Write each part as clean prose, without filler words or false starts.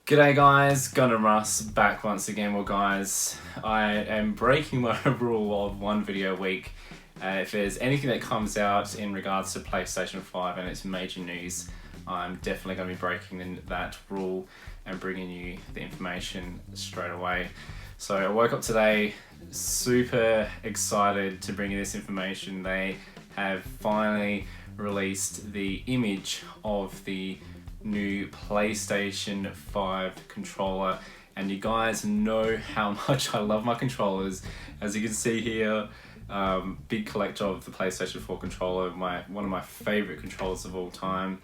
G'day guys, Gunner Russ back once again. Well guys, I am breaking my rule of one video a week. If there's anything that comes out in regards to PlayStation 5 and its major news, I'm definitely going to be breaking that rule and bringing you the information straight away. So I woke up today super excited to bring you this information. They have finally released the image of the new PlayStation 5 controller, and you guys know how much I love my controllers. As you can see here, big collector of the PlayStation 4 controller, one of my favorite controllers of all time.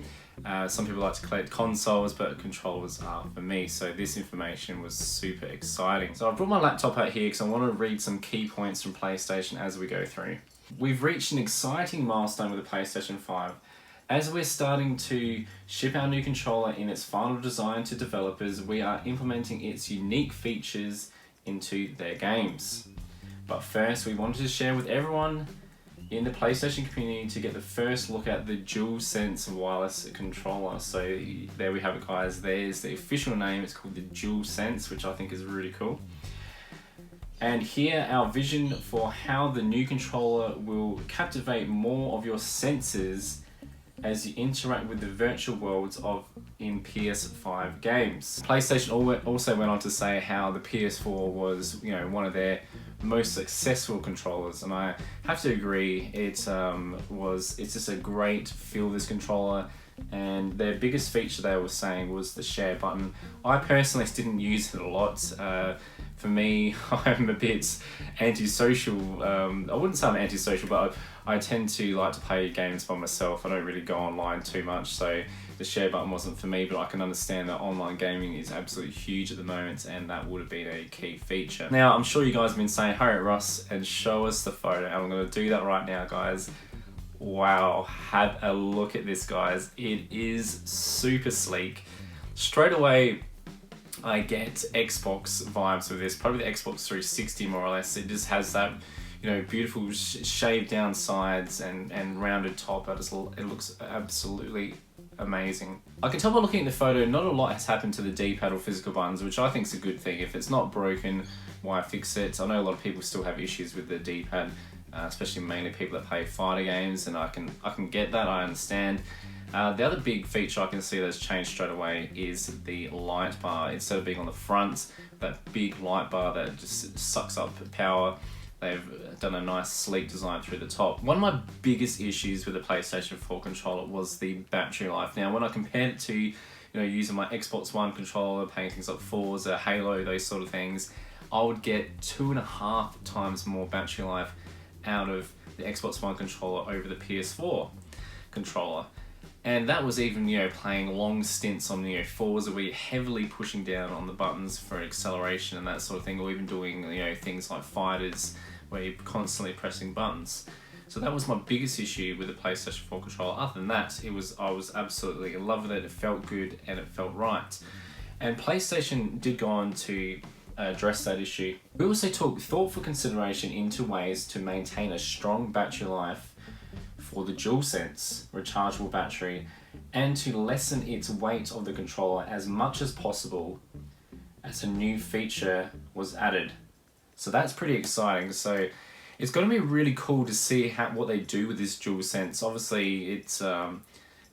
Some people like to collect consoles, but controllers are for me, so this information was super exciting. So I've brought my laptop out here because I want to read some key points from PlayStation as we go through. We've reached an exciting milestone with the PlayStation 5. As we're starting to ship our new controller in its final design to developers, we are implementing its unique features into their games. But first, we wanted to share with everyone in the PlayStation community to get the first look at the Duelsense Wireless controller. So there we have it guys, there's the official name, it's called the Duelsense, which I think is really cool. And here our vision for how the new controller will captivate more of your senses as you interact with the virtual worlds in PS5 games. PlayStation also went on to say how the PS4 was, one of their most successful controllers, and I have to agree. It's just a great feel, this controller. And their biggest feature they were saying was the share button. I personally didn't use it a lot. For me, I'm a bit antisocial. I wouldn't say I'm antisocial, but I tend to like to play games by myself. I don't really go online too much, so the share button wasn't for me, but I can understand that online gaming is absolutely huge at the moment, and that would have been a key feature. Now, I'm sure you guys have been saying, hurry up Ross and show us the photo, and I'm going to do that right now, guys. Wow, have a look at this, guys. It is super sleek. Straight away, I get Xbox vibes with this, probably the Xbox 360 more or less. It just has that, beautiful shaved down sides and rounded top. It looks absolutely amazing. I can tell by looking at the photo, not a lot has happened to the D-pad or physical buttons, which I think is a good thing. If it's not broken, why fix it? I know a lot of people still have issues with the D-pad, especially mainly people that play fighter games, and I can get that, I understand. The other big feature I can see that's changed straight away is the light bar. Instead of being on the front, that big light bar that just sucks up power, they've done a nice sleek design through the top. One of my biggest issues with the PlayStation 4 controller was the battery life. Now, when I compared it to using my Xbox One controller, playing things like Forza, Halo, those sort of things, I would get 2.5 times more battery life out of the Xbox One controller over the PS4 controller. And that was even, playing long stints on, Forza where you're heavily pushing down on the buttons for acceleration and that sort of thing, or even doing, things like fighters where you're constantly pressing buttons. So that was my biggest issue with the PlayStation 4 controller. Other than that, I was absolutely in love with it. It felt good and it felt right. And PlayStation did go on to address that issue. We also took thoughtful consideration into ways to maintain a strong battery life for the Duelsense rechargeable battery, and to lessen its weight of the controller as much as possible as a new feature was added. So that's pretty exciting. So it's going to be really cool to see what they do with this Duelsense. Obviously, it's going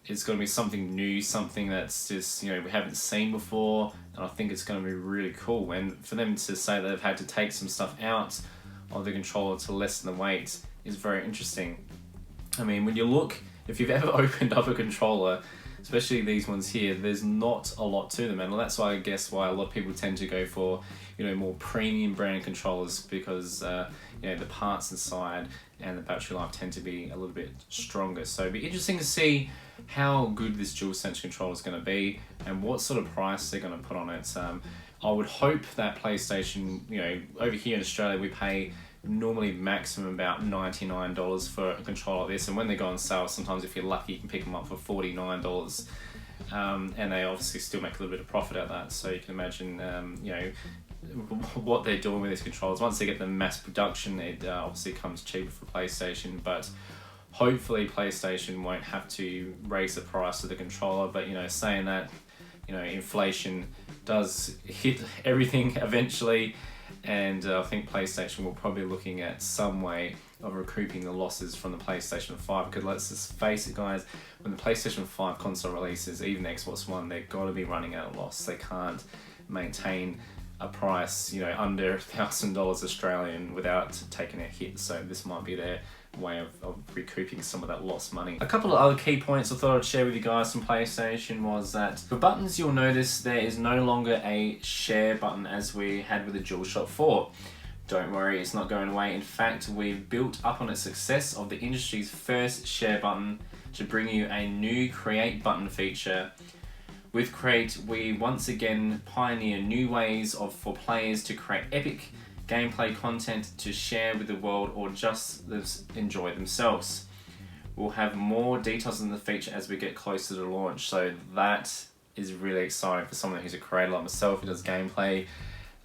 to be something new, something that's just, we haven't seen before, and I think it's going to be really cool. And for them to say that they've had to take some stuff out of the controller to lessen the weight is very interesting. I mean, when you look, if you've ever opened up a controller, especially these ones here, there's not a lot to them, and that's why I guess why a lot of people tend to go for, more premium brand controllers, because the parts inside and the battery life tend to be a little bit stronger. So it'd be interesting to see how good this DualSense controller is going to be and what sort of price they're going to put on it. I would hope that PlayStation, over here in Australia, we pay normally maximum about $99 for a controller like this, and when they go on sale, sometimes if you're lucky you can pick them up for $49, and they obviously still make a little bit of profit out of that. So you can imagine what they're doing with these controllers. Once they get the mass production, it obviously comes cheaper for PlayStation, but hopefully PlayStation won't have to raise the price of the controller. But saying that, inflation does hit everything eventually, and I think PlayStation will probably be looking at some way of recouping the losses from the PlayStation 5, because let's just face it guys, when the PlayStation 5 console releases, even the Xbox One, they've got to be running at a loss. They can't maintain a price, you know, under $1,000 Australian without taking a hit, so this might be their way of recouping some of that lost money. A couple of other key points I thought I'd share with you guys from PlayStation was that for buttons, you'll notice there is no longer a share button as we had with the DualShock 4. Don't worry, it's not going away. In fact, we've built up on the success of the industry's first share button to bring you a new create button feature. With Create, we once again pioneer new ways for players to create epic gameplay content to share with the world or just enjoy themselves. We'll have more details on the feature as we get closer to launch, so that is really exciting for someone who's a creator like myself who does gameplay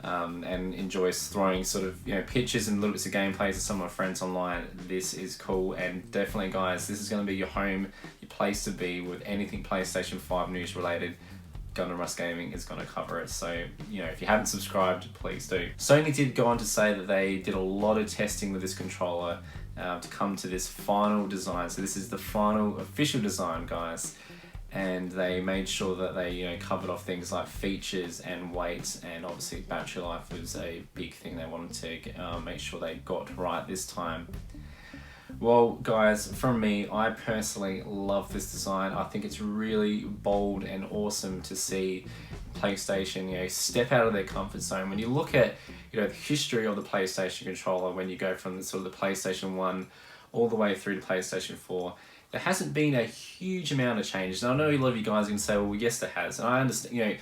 and enjoys throwing sort of, you know, pictures and little bits of gameplay to some of my friends online. This is cool, and definitely guys, this is going to be your home, your place to be with anything PlayStation 5 news related. Gundam Rust Gaming is going to cover it, so you know, if you haven't subscribed, please do. Sony did go on to say that they did a lot of testing with this controller to come to this final design. So this is the final official design, guys, and they made sure that they, you know, covered off things like features and weight, and obviously battery life was a big thing they wanted to make sure they got right this time. Well guys, from me, I personally love this design. I think it's really bold and awesome to see PlayStation, you know, step out of their comfort zone. When you look at, you know, the history of the PlayStation controller, when you go from the sort of the PlayStation 1 all the way through to PlayStation 4, there hasn't been a huge amount of changes. And I know a lot of you guys are going to say, well, yes, there has. And I understand, you know,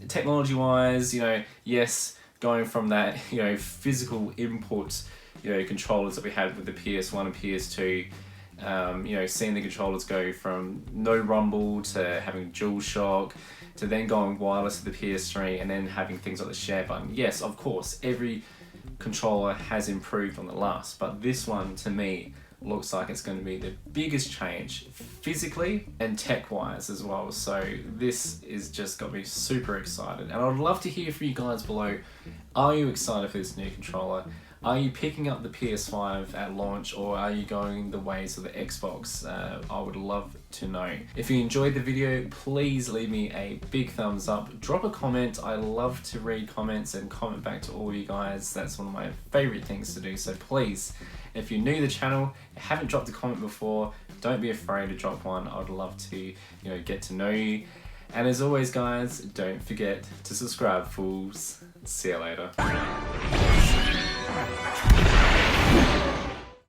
technology-wise, you know, yes, going from that, you know, physical input, you know, controllers that we had with the PS1 and PS2, you know, seeing the controllers go from no rumble to having DualShock, to then going wireless to the PS3, and then having things like the share button. Yes, of course, every controller has improved on the last, but this one, to me, looks like it's going to be the biggest change physically and tech-wise as well. So this is just got me super excited, and I'd love to hear from you guys below. Are you excited for this new controller? Are you picking up the PS5 at launch, or are you going the ways of the Xbox? I would love to know. If you enjoyed the video, please leave me a big thumbs up. Drop a comment. I love to read comments and comment back to all you guys. That's one of my favorite things to do. So please, if you're new to the channel, haven't dropped a comment before, don't be afraid to drop one. I would love to, you know, get to know you. And as always guys, don't forget to subscribe, fools. See you later.